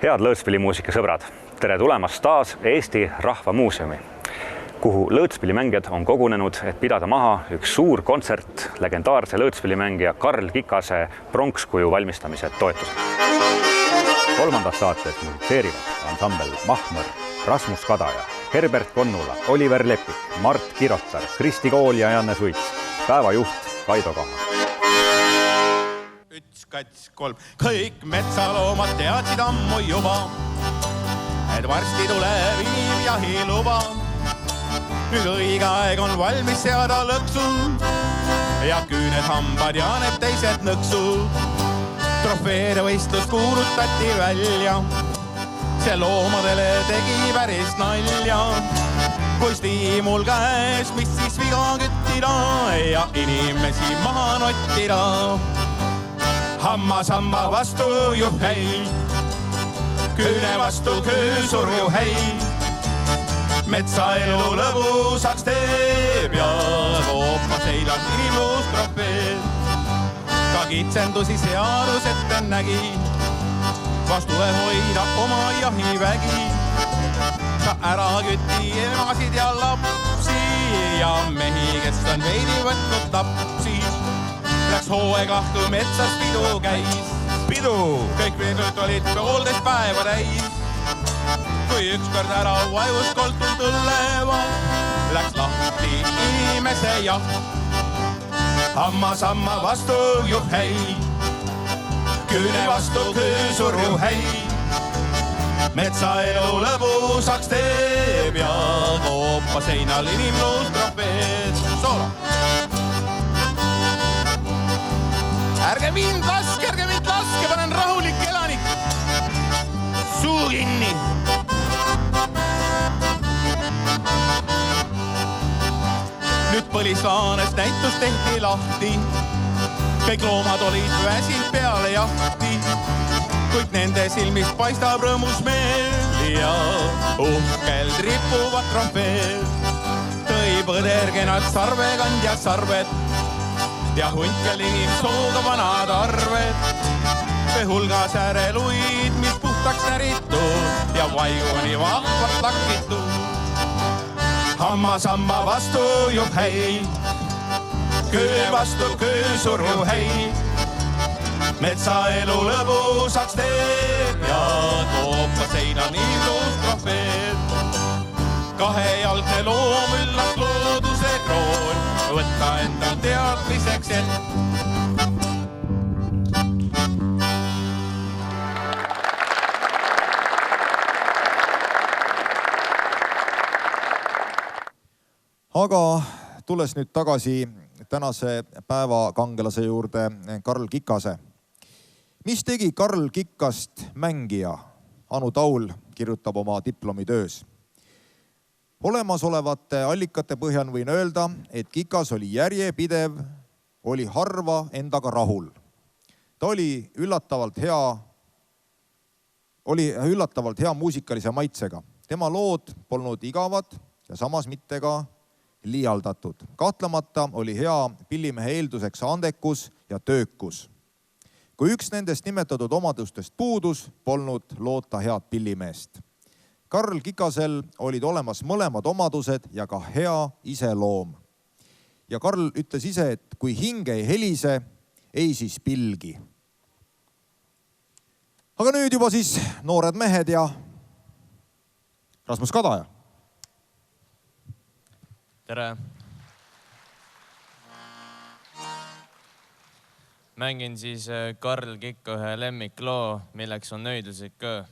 Head lõõtspillimuusika sõbrad, tere tulemast taas Eesti Rahva Muuseumi, kuhu lõõtspillimängijad on kogunenud, et pidada maha üks suur kontsert legendaarse lõõtspillimängija Karl Kikase pronkskuju valmistamise toetusel. Kolmandas saates musitseerivad ansambel Mahmõr, Rasmus Kadaja, Herbert Konnula, Oliver Lepik, Mart Kirotar, Kristi Kool ja Janne Suits, päevajuht Kaido Kaha. 1, 2, 3. Kõik metsaloomad teadsid ammu juba, et varsti tuleb inimjahiluba. Nüüd õige aeg on valmis seada lõksu ja küüned hambad ja need teised nõksu. Trofeede võistlus kuulutati välja, see loomadele tegi päris nalja. Kui stiimul käes, mis siis viga küttida ja inimesi maha nottida. Hamma-samma vastu juhhei, küüne vastu küüsur juhhei. Metsaelu lõbusaks teeb ja koopma seidan inimluust trofeed. Ka kitsendusi seadus ette nägi, vastu hoida oma jahivägi. Ka ära küti emasid ja lapsi ja mehi, kes on veidi võtnud tapsi. Läks hooeg lahtu metsas pidu käis. Pidu! Kõik veedud olid 1,5 päeva täis. Kui ükskord ära vajus koltult õlleva, läks lahti inimese jaht. Hamma-samma vastu juhhei, küüne vastu küüsur juhhei. Metsaelu lõbusaks teeb ja koopa seinal inimluust trofeed. Soolo! Ärge mind laske, panen rahulik elanik. Suu kinni. Nüüd põlisvaanes näitus tehti lahti. Kõik loomad olid väsinud peale jahti. Kuid nende silmist paistab rõõmus meel ja uhkelt ripuvad trofeed. Tõi põdergenad sarvekandjad sarved ja hunkel inimsooga vanad arved. See hulgas ääreluid, mis puhtaks näritud ja vaiguni vahvalt lakitud. Hamma-samma vastu juhhei, küüne vastu küüsur juhhei. Metsaelu lõbusaks teeb ja koopa seinal inimluust trofeed. Kahejalgne loom üllas looduse kroon, võtta endal teadmiseks ent. Aga tulles nüüd tagasi tänase päeva kangelase juurde Karl Kikase. Mis tegi Karl Kikast mängija? Anu Taul kirjutab oma diplomitöös. Olemasolevate allikate põhjal võin öelda, et Kikas oli järjepidev, oli harva endaga rahul. Ta oli üllatavalt hea muusikalise maitsega. Tema lood polnud igavad ja samas mitte ka liialdatud. Kahtlemata oli hea pillimehe eelduseks andekus ja töökus. Kui üks nendest nimetatud omadustest puudus, polnud loota head pillimeest. Karl Kikasel olid olemas mõlemad omadused ja ka hea iseloom. Ja Karl ütles ise, et kui hinge ei helise, ei siis pilgi. Aga nüüd juba siis noored mehed ja Rasmus Kadaja. Tere! Mängin siis Karl Kikka ühe lemmikloo, milleks on Nõidluslik öö.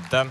Aitäh!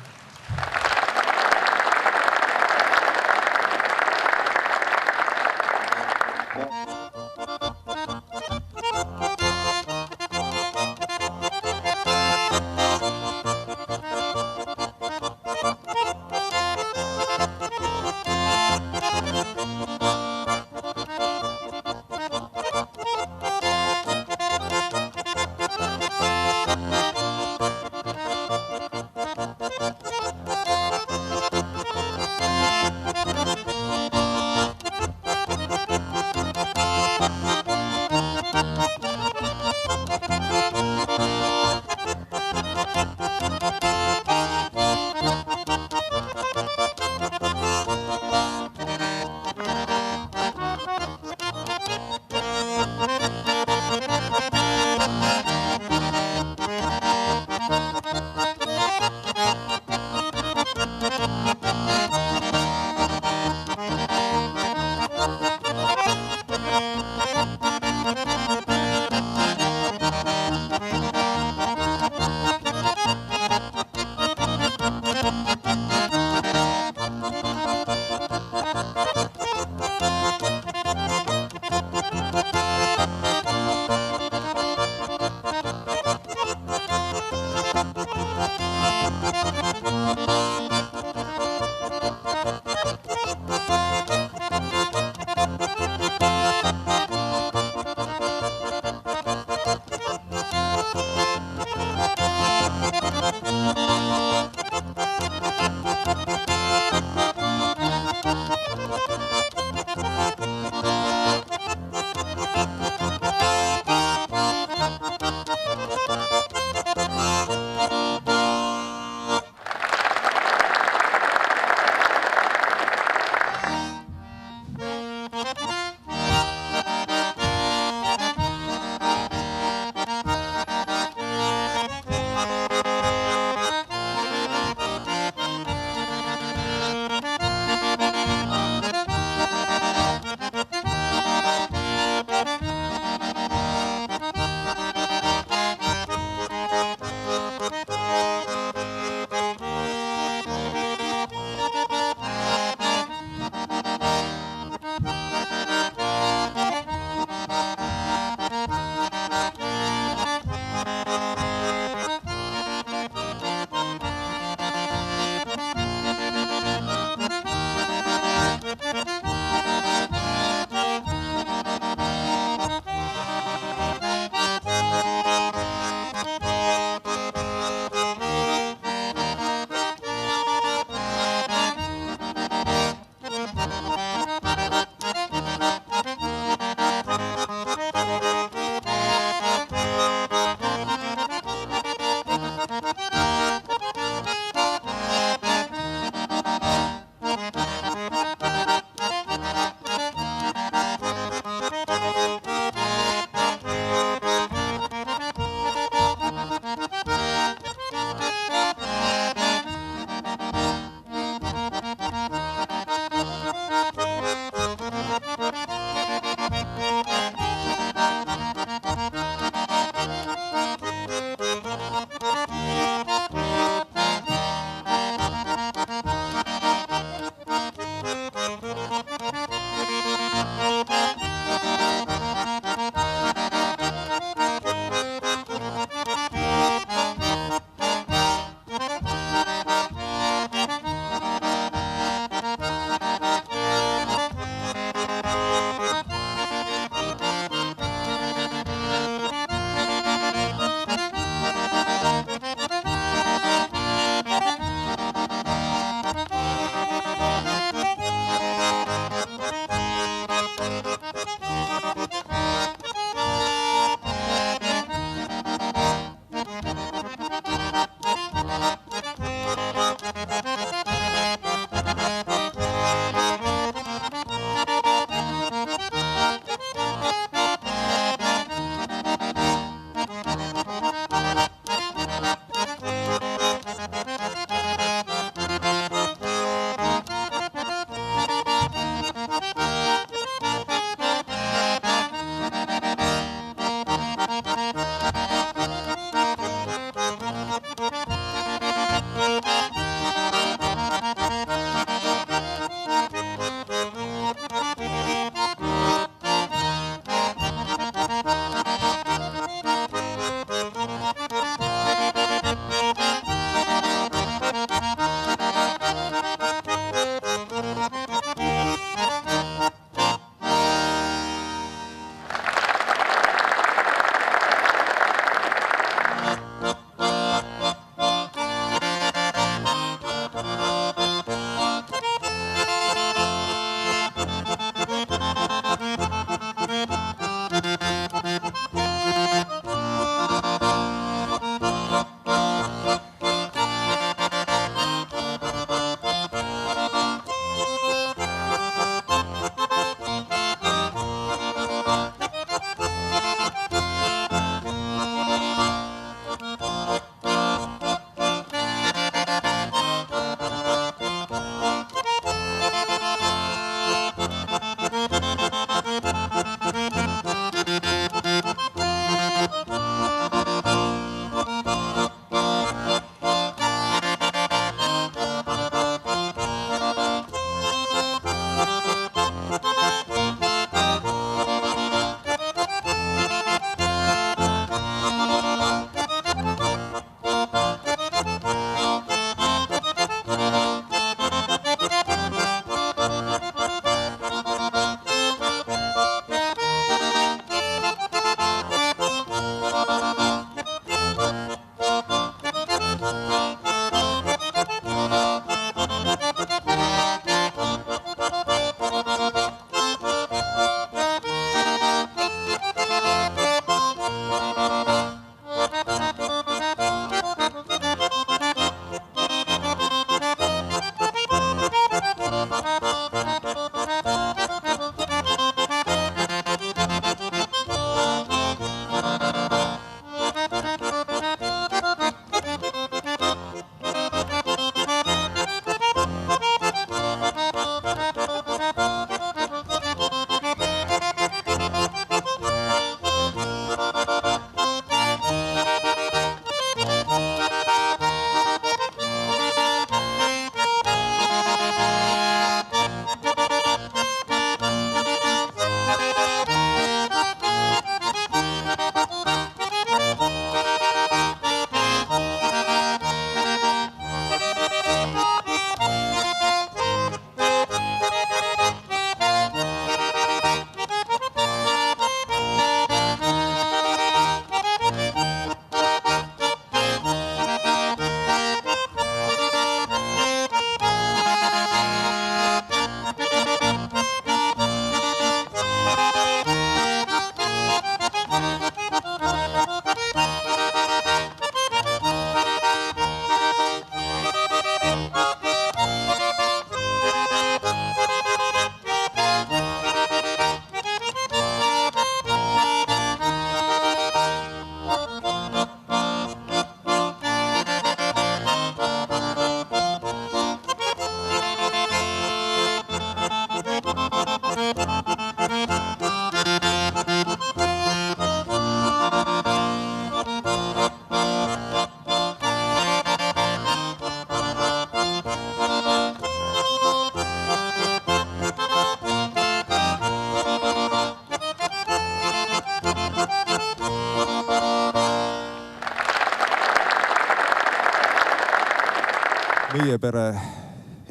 Meie pere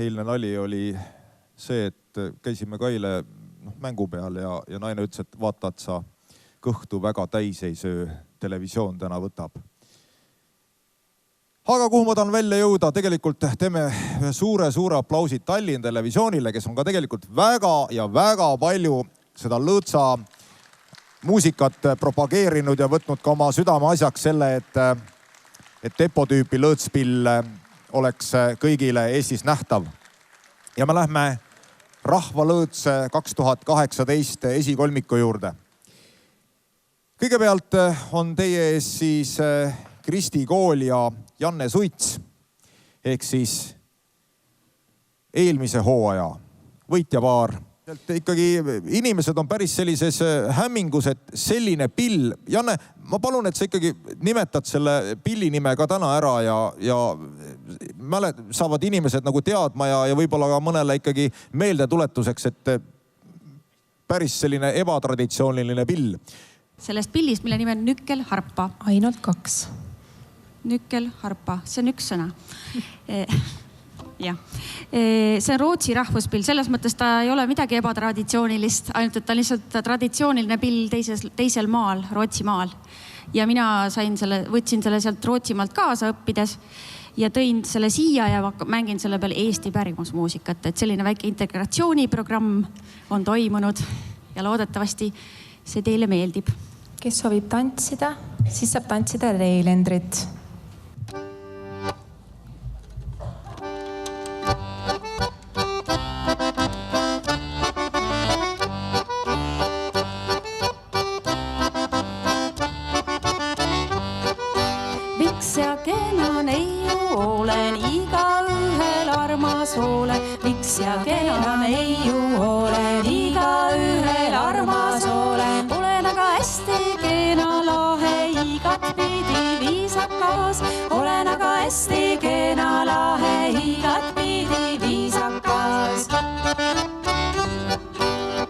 eilne nali oli see, et käisime Kaile mängu peal ja naine ütles, et vaata, et sa kõhtu väga täis ei söö, televisioon täna võtab. Aga kuhu ma tahan välja jõuda, tegelikult teeme suure aplausid Tallinn Televisioonile, kes on ka tegelikult väga palju seda lõõtsa muusikat propageerinud ja võtnud ka oma südame asjaks selle, et depotüüpi lõõtspill oleks kõigile Eestis nähtav. Ja me lähme Rahvalõõts 2018 esikolmiku juurde. Kõigepealt on teie ees siis Kristi Kool ja Janne Suits, ehk siis eelmise hooaja võitjapaar. Ikkagi inimesed on päris sellises hämmingus, et selline pill. Janne, ma palun, et sa ikkagi nimetad selle pilli nime ka täna ära ja saavad inimesed nagu teadma ja võib-olla ka mõnele ikkagi meeldetuletuseks, et päris selline ebatraditsiooniline pill. Sellest pillist, mille nime on nükkelharpa. Ainult 2. Nükkelharpa, see on üks sõna. Ja. See on Rootsi rahvuspill, selles mõttes ta ei ole midagi ebatraditsioonilist, ainult et ta on lihtsalt traditsiooniline pill teisel maal, Rootsi maal. Ja mina võtsin selle sealt Rootsimaalt kaasa õppides ja tõin selle siia ja mängin selle peal Eesti pärimusmuusikat, et selline väike integratsiooniprogramm on toimunud ja loodetavasti see teile meeldib. Kes soovib tantsida, siis saab tantsida Reilendrit. Ja kena neiu olen, igaühel armas olen. Miks ja kena neiu olen, igaühel armas olen. Olen aga hästi kena lahe, igatpidi viisakas. Olen aga hästi kena lahe, igatpidi viisakas.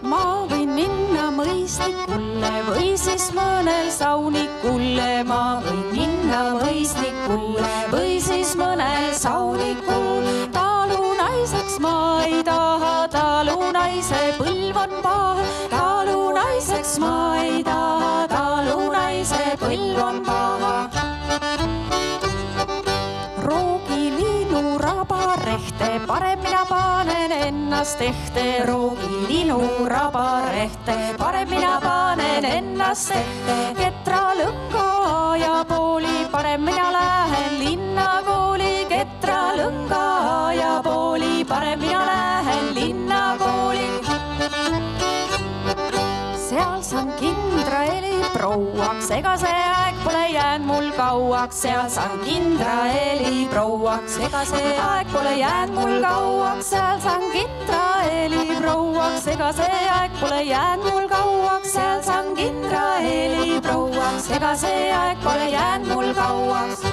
Ma võin minna mõistikulle või siis mõnel saunikulle. Ma võin minna mõistikulle või siis mõnel saunikul. Talunaiseks ma ei taha, talunaise põlv on paha. Talunaiseks ma ei taha, talunaise põlv on paha. Roogiliinu rabarehte, parem mina panen ennast ehte. Roogiliinu rabarehte, parem mina panen ennast ehte. Ketra lõnga ja pooli, parem mina lähen linnakooli. Ketra lõnga ja pooli, parem mina lähen linnakooli. Seal saan kindraeli prouaks, ega see aeg pole jäänud mul kauaks. Seal saan kindraeli prouaks, ega see aeg pole jäänud mul kauaks. Seal saan kindraeli prouaks, ega see aeg pole jäänud mul kauaks. Seal saan kindraeli prouaks, ega see aeg pole jäänud mul kauaks.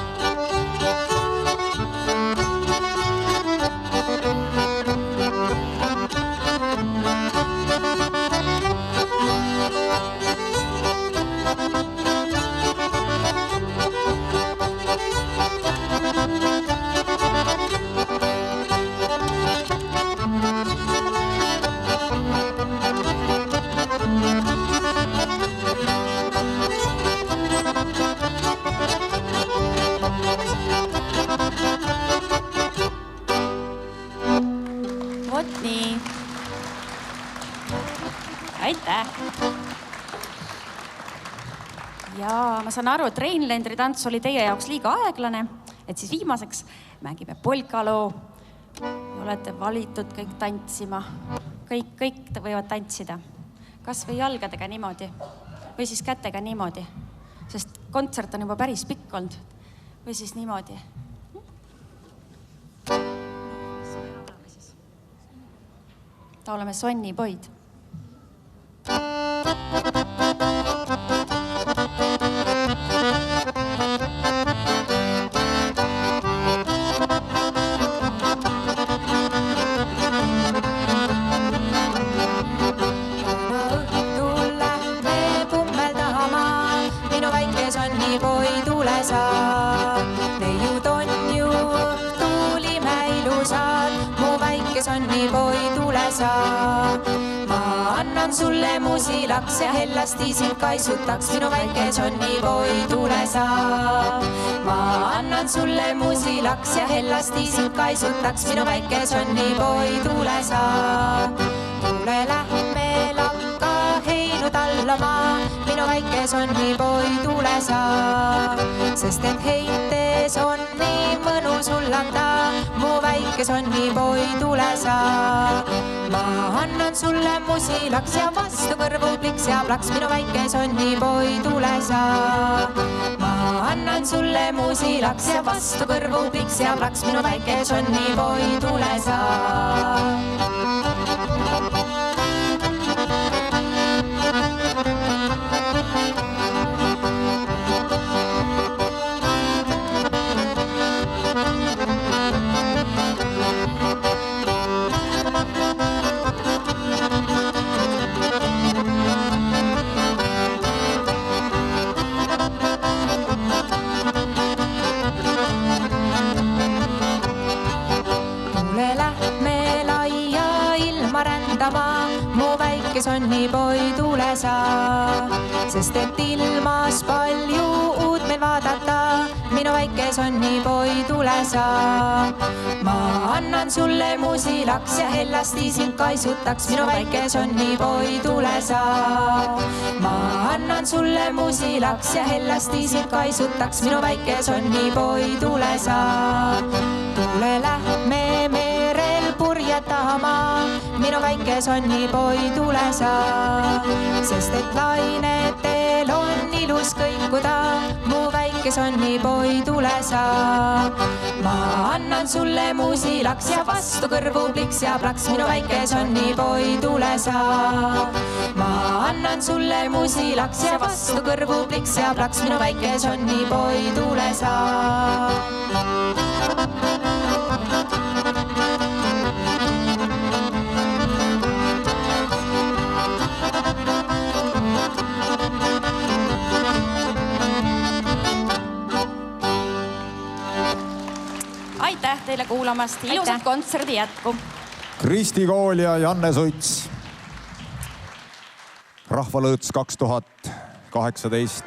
Vot nii. Aitäh! Ja ma saan aru, et Reinlendri tants oli teie jaoks liiga aeglane, et siis viimaseks mängime polkaloo. Olete valitud kõik tantsima. Kõik võivad tantsida. Kas või jalgadega niimoodi või siis kätega niimoodi, sest kontsert on juba päris pikk olnud. Või siis niimoodi. Ta oleme sonnipoid. Neiud on ju, tulime annan sulle muusilaks ja hellasti sind kaisutaks, minu väike sonnipoi, tule sa. Ma annan sulle muusilaks ja hellasti sind kaisutaks, minu väike sonnipoi, tule sa. Tule lähme lakka heinu tallama, minu väike sonnipoi, tule sa. Sest et heites on nii mõnus hullata, mu väike sonnipoi, tule sa. Ma annan sulle muusilaks ja vastu kõrvu pliks ja plaks, minu väike sonnipoi, tule sa. Ma annan sulle muusilaks ja vastu kõrvu pliks ja plaks, minu väike sonnipoi, tule sa. Mu väike sonnipoi, tule sa. Sest et ilmas palju uut meil vaadata, minu väike sonnipoi, tule sa. Ma annan sulle muusilaks ja hellasti sind kaisutaks, minu väike sonnipoi, tule sa. Ma annan sulle muusilaks ja hellasti sind kaisutaks, minu väike sonnipoi, tule sa. Tule lähme merel purjetama, minu väike sonnipoi, tule sa. Sest et lainetel on ilus kõikuda, mu väike sonnipoi, tule sa. Ma annan sulle muusilaks ja vastu kõrvu pliks ja plaks, minu väike sonnipoi, tule sa. Ma annan sulle muusilaks ja vastu kõrvu pliks ja plaks, minu väike sonnipoi, tule sa. Aitäh teile kuulamast, ilusat kontserdi jätku. Kristi Kool ja Janne Suits. Rahvalõõts 2018.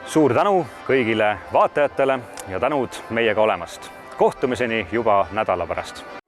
Suur tänu kõigile vaatajatele ja tänud meiega olemast. Kohtumiseni juba nädala pärast.